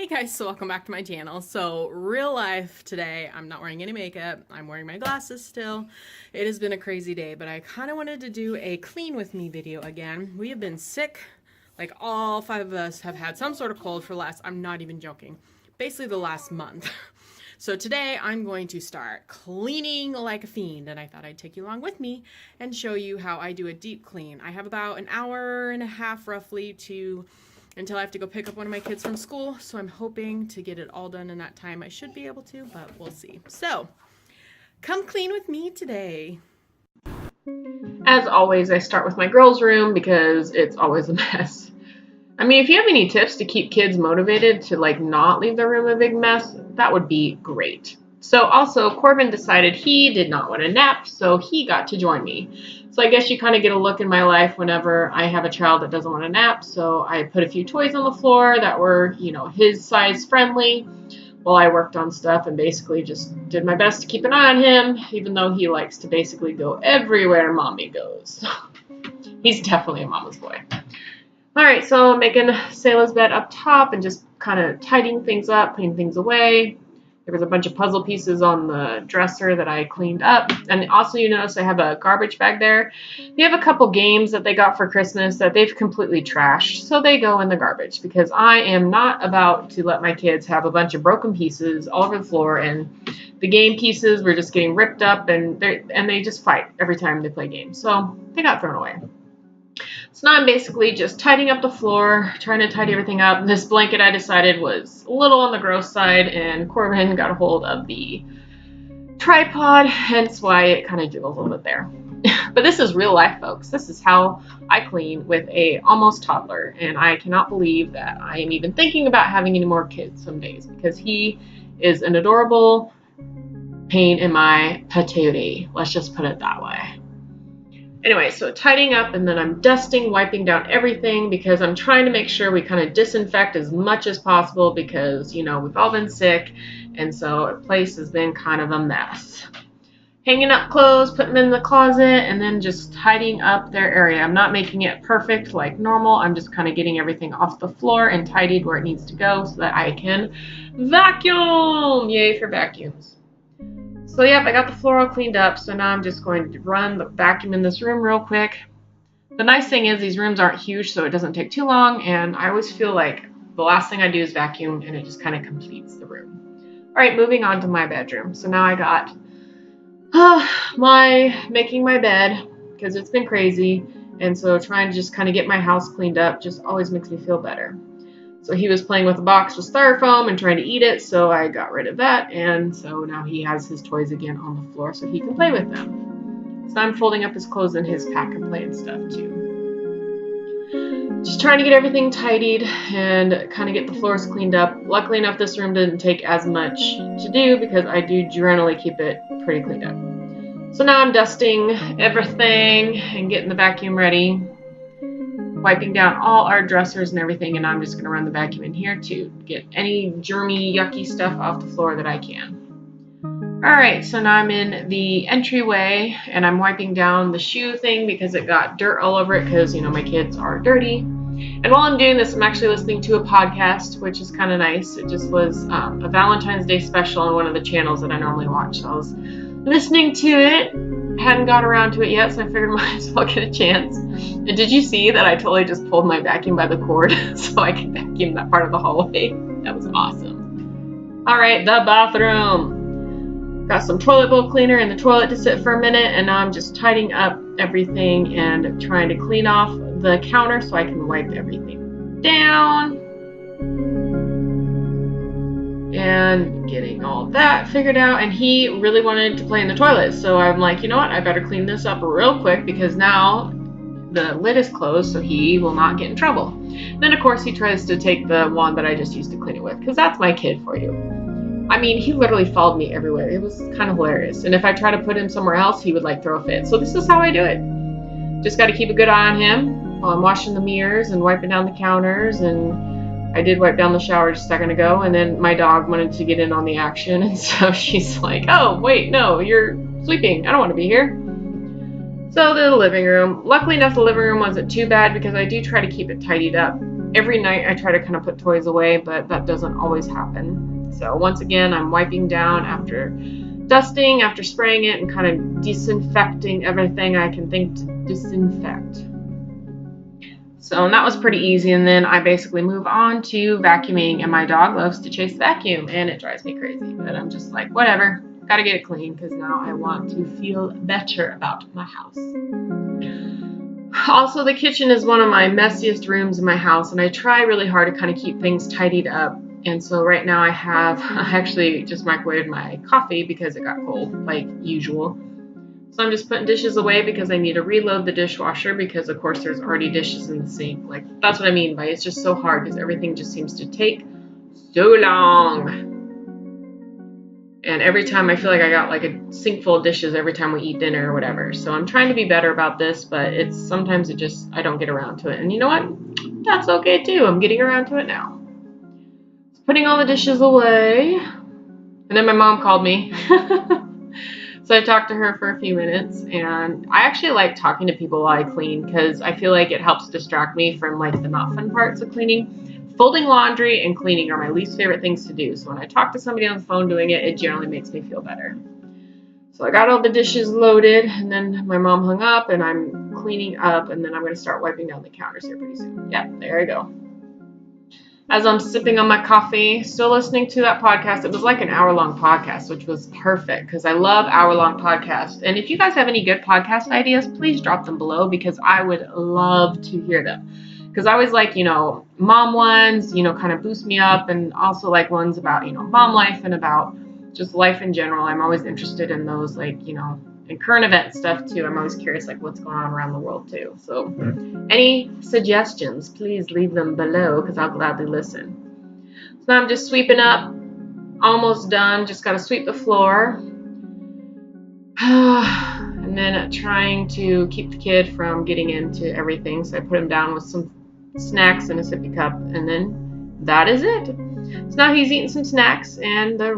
Hey guys, so welcome back to my channel. So real life today, I'm not wearing any makeup. I'm wearing my glasses still. It has been a crazy day, but I kind of wanted to do a clean with me video again. We have been sick. Like all 5 of us have had some sort of cold for I'm not even joking, basically the last month. So today I'm going to start cleaning like a fiend, and I thought I'd take you along with me and show you how I do a deep clean. I have about an hour and a half roughly until I have to go pick up one of my kids from school, so I'm hoping to get it all done in that time. I should be able to, but we'll see. So, come clean with me today. As always, I start with my girls' room because it's always a mess. I mean, if you have any tips to keep kids motivated to not leave their room a big mess, that would be great. So also, Corbin decided he did not want a nap, so he got to join me. So I guess you kind of get a look in my life whenever I have a child that doesn't want a nap. So I put a few toys on the floor that were, his size friendly while I worked on stuff and basically just did my best to keep an eye on him, even though he likes to basically go everywhere mommy goes. He's definitely a mama's boy. All right, so I'm making Selah's bed up top and just kind of tidying things up, putting things away. There was a bunch of puzzle pieces on the dresser that I cleaned up. And also you notice I have a garbage bag there. They have a couple games that they got for Christmas that they've completely trashed, so they go in the garbage because I am not about to let my kids have a bunch of broken pieces all over the floor, and the game pieces were just getting ripped up, and they just fight every time they play games. So they got thrown away. So now I'm basically just tidying up the floor, trying to tidy everything up. This blanket I decided was a little on the gross side, and Corbin got a hold of the tripod, hence why it kind of jiggled a little bit there. But this is real life, folks. This is how I clean with a almost toddler, and I cannot believe that I am even thinking about having any more kids some days because he is an adorable pain in my patootie. Let's just put it that way. Anyway, so tidying up, and then I'm dusting, wiping down everything because I'm trying to make sure we kind of disinfect as much as possible because, we've all been sick, and so the place has been kind of a mess. Hanging up clothes, putting them in the closet, and then just tidying up their area. I'm not making it perfect like normal. I'm just kind of getting everything off the floor and tidied where it needs to go so that I can vacuum. Yay for vacuums. So yep, I got the floor all cleaned up, so now I'm just going to run the vacuum in this room real quick. The nice thing is these rooms aren't huge, so it doesn't take too long, and I always feel like the last thing I do is vacuum, and it just kind of completes the room. All right, moving on to my bedroom. So now I got making my bed, because it's been crazy, and so trying to just kind of get my house cleaned up just always makes me feel better. So he was playing with a box with styrofoam and trying to eat it, so I got rid of that, and so now he has his toys again on the floor so he can play with them. So I'm folding up his clothes in his pack and play and stuff too. Just trying to get everything tidied and kind of get the floors cleaned up. Luckily enough, this room didn't take as much to do because I do generally keep it pretty cleaned up. So now I'm dusting everything and getting the vacuum ready, wiping down all our dressers and everything, and I'm just going to run the vacuum in here to get any germy, yucky stuff off the floor that I can. Alright, so now I'm in the entryway, and I'm wiping down the shoe thing because it got dirt all over it because, my kids are dirty. And while I'm doing this, I'm actually listening to a podcast, which is kind of nice. It just was a Valentine's Day special on one of the channels that I normally watch, so I was listening to it. Hadn't got around to it yet, so I figured I might as well get a chance. And did you see that I totally just pulled my vacuum by the cord so I could vacuum that part of the hallway? That was awesome. Alright, the bathroom. Got some toilet bowl cleaner in the toilet to sit for a minute, and now I'm just tidying up everything and trying to clean off the counter so I can wipe everything down. And getting all that figured out, and he really wanted to play in the toilet, so I'm like, you know what, I better clean this up real quick because now the lid is closed so he will not get in trouble. Then of course he tries to take the wand that I just used to clean it with because that's my kid for you. I mean, he literally followed me everywhere. It was kind of hilarious, and if I try to put him somewhere else he would throw a fit. So this is how I do it. Just got to keep a good eye on him while I'm washing the mirrors and wiping down the counters, and I did wipe down the shower just a second ago, and then my dog wanted to get in on the action, and so she's like, oh, wait, no, you're sleeping. I don't want to be here. So the living room. Luckily enough, the living room wasn't too bad because I do try to keep it tidied up every night I try to kind of put toys away, but that doesn't always happen. So once again, I'm wiping down after dusting, after spraying it, and kind of disinfecting everything I can think to disinfect. So that was pretty easy, and then I basically move on to vacuuming, and my dog loves to chase the vacuum, and it drives me crazy, but I'm just like, whatever, gotta get it clean, because now I want to feel better about my house. Also, the kitchen is one of my messiest rooms in my house, and I try really hard to kind of keep things tidied up. And so right now I actually just microwaved my coffee because it got cold, like usual. So I'm just putting dishes away because I need to reload the dishwasher because, of course, there's already dishes in the sink. Like, that's what I mean by it's just so hard because everything just seems to take so long. And every time I feel like I got like a sink full of dishes every time we eat dinner or whatever. So I'm trying to be better about this, but sometimes I don't get around to it. And you know what? That's okay too. I'm getting around to it now. Putting all the dishes away. And then my mom called me. So I talked to her for a few minutes, and I actually like talking to people while I clean because I feel like it helps distract me from like the not fun parts of cleaning. Folding laundry and cleaning are my least favorite things to do. So when I talk to somebody on the phone doing it, it generally makes me feel better. So I got all the dishes loaded, and then my mom hung up, and I'm cleaning up, and then I'm going to start wiping down the counters here pretty soon. Yeah, there I go. As I'm sipping on my coffee, still listening to that podcast. It was like an hour-long podcast, which was perfect because I love hour-long podcasts. And if you guys have any good podcast ideas, please drop them below because I would love to hear them. Because I always like, mom ones, kind of boost me up, and also like ones about, mom life and about just life in general. I'm always interested in those, like, and current event stuff too. I'm always curious like what's going on around the world too. So any suggestions, please leave them below because I'll gladly listen. So now I'm just sweeping up, almost done. Just got to sweep the floor. And then trying to keep the kid from getting into everything. So I put him down with some snacks in a sippy cup, and then that is it. So now he's eating some snacks, and the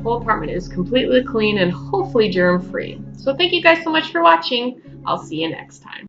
whole apartment is completely clean and hopefully germ-free. So thank you guys so much for watching. I'll see you next time.